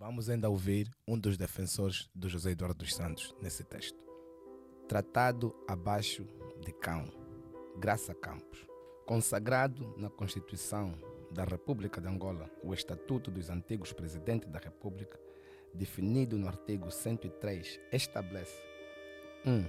Vamos ainda ouvir um dos defensores do José Eduardo dos Santos nesse texto. Tratado abaixo de cão, Graça Campos. Consagrado na Constituição da República de Angola, o Estatuto dos Antigos Presidentes da República, definido no artigo 103, estabelece 1.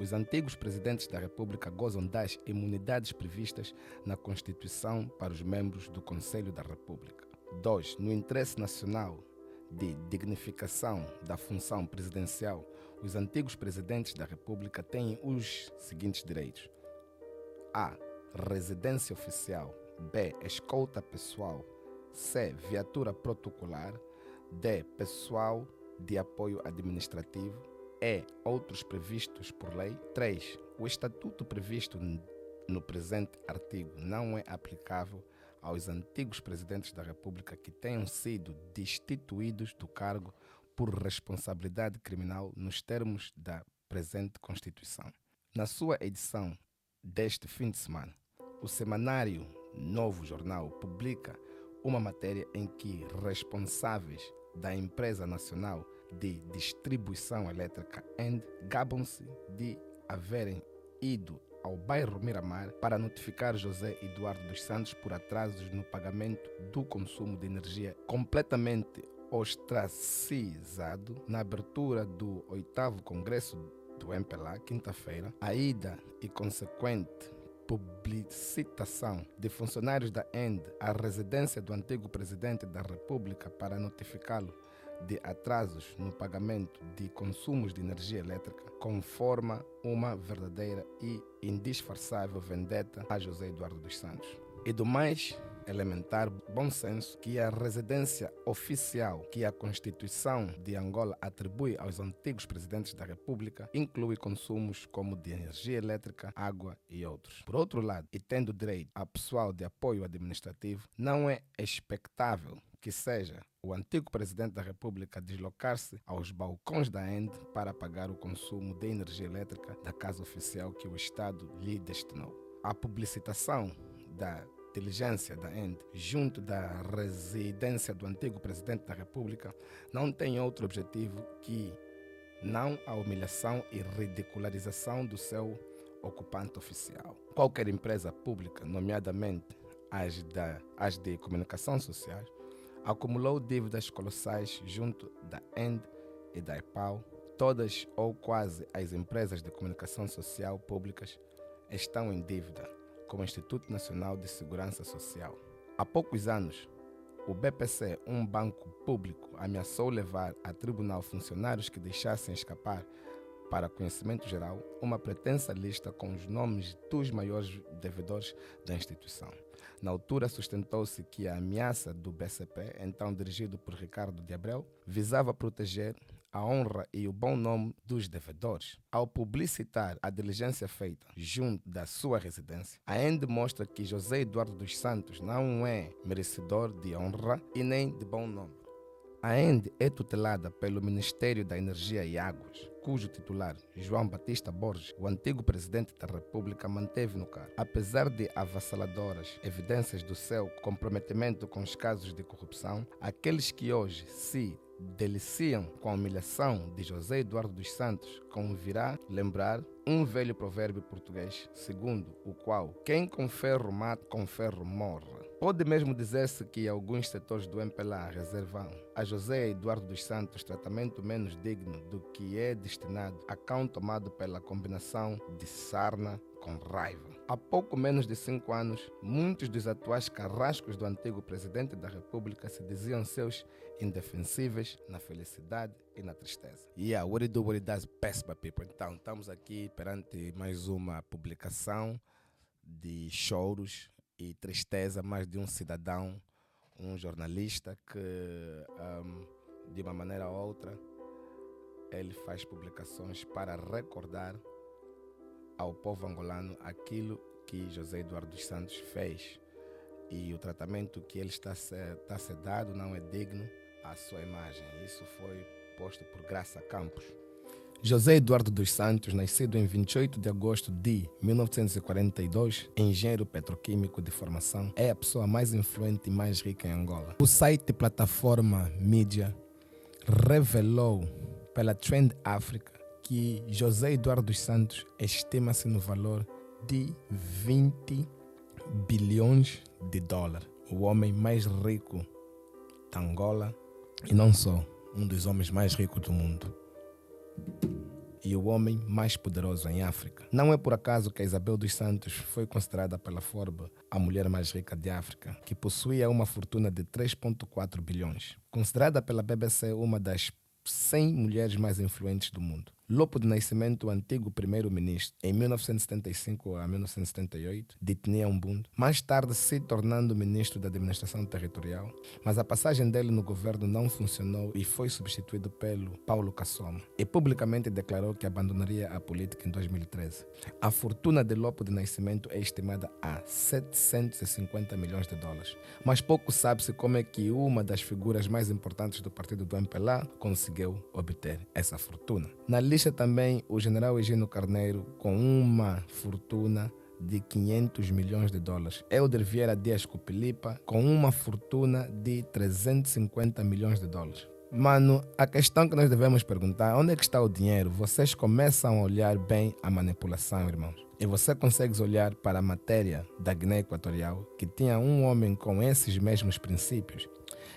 Os antigos presidentes da República gozam das imunidades previstas na Constituição para os membros do Conselho da República. 2. No interesse nacional de dignificação da função presidencial, os antigos presidentes da República têm os seguintes direitos: A. Residência oficial. B. Escolta pessoal. C. Viatura protocolar. D. Pessoal de apoio administrativo. E. Outros previstos por lei. 3. O estatuto previsto no presente artigo não é aplicável aos antigos presidentes da República que tenham sido destituídos do cargo por responsabilidade criminal nos termos da presente Constituição. Na sua edição deste fim de semana, o semanário Novo Jornal publica uma matéria em que responsáveis da Empresa Nacional de Distribuição Elétrica END gabam-se de haverem ido ao bairro Miramar para notificar José Eduardo dos Santos por atrasos no pagamento do consumo de energia, completamente ostracizado na abertura do 8º Congresso do MPLA, quinta-feira. A ida e consequente publicitação de funcionários da END à residência do antigo presidente da República para notificá-lo de atrasos no pagamento de consumos de energia elétrica conforma uma verdadeira e indisfarçável vendetta a José Eduardo dos Santos. E do mais elementar bom senso que a residência oficial que a Constituição de Angola atribui aos antigos presidentes da República inclui consumos como de energia elétrica, água e outros. Por outro lado, e tendo direito a pessoal de apoio administrativo, não é expectável que seja o antigo presidente da República deslocar-se aos balcões da END para pagar o consumo de energia elétrica da casa oficial que o Estado lhe destinou. A publicitação da diligência da END junto da residência do antigo presidente da República não tem outro objetivo que não a humilhação e ridicularização do seu ocupante oficial. Qualquer empresa pública, nomeadamente as de comunicação social, acumulou dívidas colossais junto da END e da EPAL. Todas ou quase as empresas de comunicação social públicas estão em dívida com o Instituto Nacional de Segurança Social. Há poucos anos, o BPC, um banco público, ameaçou levar a tribunal funcionários que deixassem escapar para conhecimento geral uma pretensa lista com os nomes dos maiores devedores da instituição. Na altura, sustentou-se que a ameaça do BCP, então dirigido por Ricardo de Abreu, visava proteger a honra e o bom nome dos devedores. Ao publicitar a diligência feita junto da sua residência, a END mostra que José Eduardo dos Santos não é merecedor de honra e nem de bom nome. A END é tutelada pelo Ministério da Energia e Águas, cujo titular, João Batista Borges, o antigo presidente da República, manteve no cargo. Apesar de avassaladoras evidências do seu comprometimento com os casos de corrupção, aqueles que hoje se deliciam com a humilhação de José Eduardo dos Santos convirá lembrar um velho provérbio português, segundo o qual quem com ferro mata, com ferro morre. Pode mesmo dizer-se que alguns setores do MPLA reservam a José Eduardo dos Santos tratamento menos digno do que é destinado a cão tomado pela combinação de sarna com raiva. Há pouco menos de 5 anos, muitos dos atuais carrascos do antigo presidente da República se diziam seus indefensíveis na felicidade e na tristeza. What it do, what it does, best by people. Então, estamos aqui perante mais uma publicação de choros e tristeza, mais de um cidadão, um jornalista que, de uma maneira ou outra, ele faz publicações para recordar ao povo angolano aquilo que José Eduardo dos Santos fez e o tratamento que ele está a ser dado não é digno à sua imagem. Isso foi posto por Graça Campos. José Eduardo dos Santos, nascido em 28 de agosto de 1942, engenheiro petroquímico de formação, é a pessoa mais influente e mais rica em Angola. O site plataforma mídia revelou pela Trend Africa que José Eduardo dos Santos estima-se no valor de 20 bilhões de dólares. O homem mais rico da Angola e não só, um dos homens mais ricos do mundo. E o homem mais poderoso em África. Não é por acaso que a Isabel dos Santos foi considerada pela Forbes a mulher mais rica de África, que possuía uma fortuna de 3,4 bilhões. Considerada pela BBC uma das 100 mulheres mais influentes do mundo. Lopo de Nascimento, o antigo primeiro-ministro, em 1975 a 1978, de Etnia Umbundo, mais tarde se tornando ministro da administração territorial, mas a passagem dele no governo não funcionou e foi substituído pelo Paulo Kassoma, e publicamente declarou que abandonaria a política em 2013. A fortuna de Lopo de Nascimento é estimada a 750 milhões de dólares, mas pouco sabe-se como é que uma das figuras mais importantes do partido do MPLA conseguiu obter essa fortuna. Na lista também o general Egino Carneiro, com uma fortuna de 500 milhões de dólares. Elder Vieira Dias Cupilipa, com uma fortuna de 350 milhões de dólares. Mano, a questão que nós devemos perguntar, onde é que está o dinheiro? Vocês começam a olhar bem a manipulação, irmãos. E você consegue olhar para a matéria da Guiné Equatorial, que tinha um homem com esses mesmos princípios.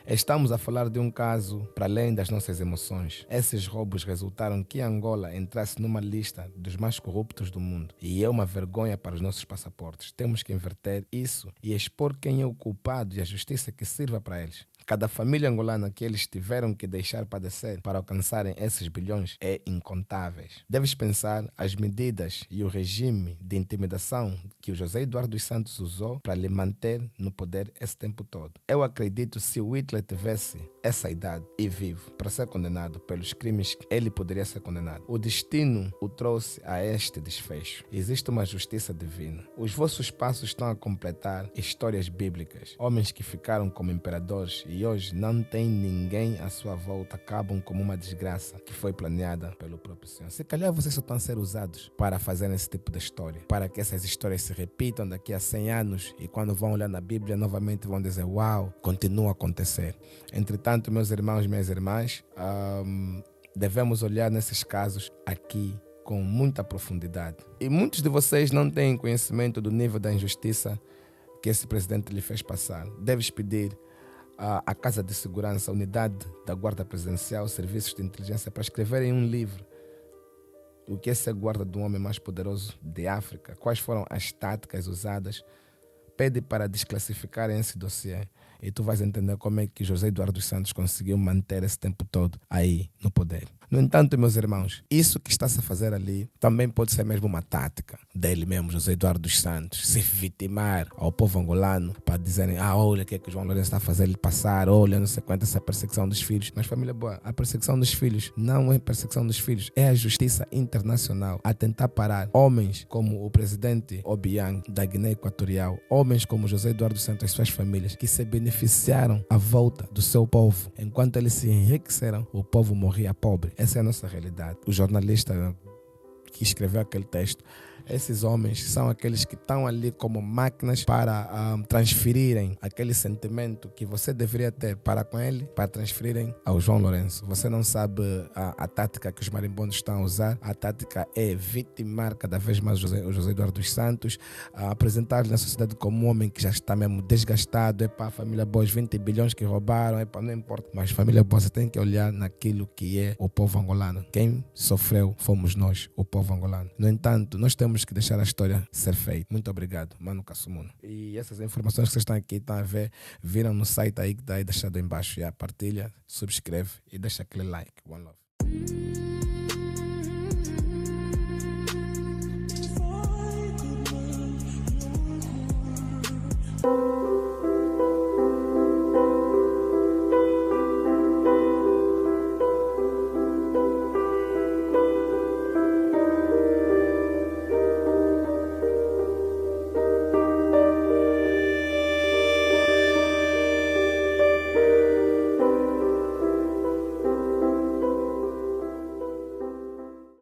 Estamos a falar de um caso para além das nossas emoções. Esses roubos resultaram que Angola entrasse numa lista dos mais corruptos do mundo. E é uma vergonha para os nossos passaportes. Temos que inverter isso e expor quem é o culpado e a justiça que sirva para eles. Cada família angolana que eles tiveram que deixar padecer para alcançarem esses bilhões é incontáveis. Deves pensar as medidas e o regime de intimidação que o José Eduardo dos Santos usou para lhe manter no poder esse tempo todo. Eu acredito se o Hitler tivesse essa idade e vivo para ser condenado pelos crimes que ele poderia ser condenado. O destino o trouxe a este desfecho. Existe uma justiça divina. Os vossos passos estão a completar histórias bíblicas. Homens que ficaram como imperadores e hoje não tem ninguém à sua volta, acabam como uma desgraça que foi planeada pelo próprio Senhor. Se calhar vocês só estão a ser usados para fazer esse tipo de história, para que essas histórias se repitam daqui a 100 anos e quando vão olhar na Bíblia novamente vão dizer, uau, continua a acontecer. Entretanto, meus irmãos e minhas irmãs, devemos olhar nesses casos aqui com muita profundidade. E muitos de vocês não têm conhecimento do nível da injustiça que esse presidente lhe fez passar. Deves pedir a Casa de Segurança, a Unidade da Guarda Presidencial, Serviços de Inteligência, para escreverem um livro. O que é ser guarda do homem mais poderoso de África? Quais foram as táticas usadas? Pede para desclassificarem esse dossiê e tu vais entender como é que José Eduardo dos Santos conseguiu manter esse tempo todo aí no poder. No entanto, meus irmãos, isso que está-se a fazer ali também pode ser mesmo uma tática dele mesmo, José Eduardo dos Santos, se vitimar ao povo angolano para dizerem, olha o que é que o João Lourenço está a fazer ele passar, olha, não sei quanto, essa perseguição dos filhos. Mas família boa, a perseguição dos filhos não é perseguição dos filhos, é a justiça internacional a tentar parar homens como o presidente Obiang da Guiné Equatorial, homens como José Eduardo dos Santos e suas famílias, que se beneficiaram à volta do seu povo. Enquanto eles se enriqueceram, o povo morria pobre. Essa é a nossa realidade. O jornalista que escreveu aquele texto, esses homens são aqueles que estão ali como máquinas para transferirem aquele sentimento que você deveria ter para com ele, para transferirem ao João Lourenço. Você não sabe a tática que os marimbondos estão a usar. A tática é vitimar cada vez mais o José Eduardo dos Santos, apresentar-lhe na sociedade como um homem que já está mesmo desgastado. A família boa, os 20 bilhões que roubaram, não importa. Mas família boa, você tem que olhar naquilo que é o povo angolano. Quem sofreu fomos nós, o povo angolano. No entanto, nós temos que deixar a história ser feita. Muito obrigado, Mano Kassumuno. E essas informações que vocês estão aqui, estão a ver, viram no site aí que está aí deixado aí embaixo. Já partilha, subscreve e deixa aquele like. One love.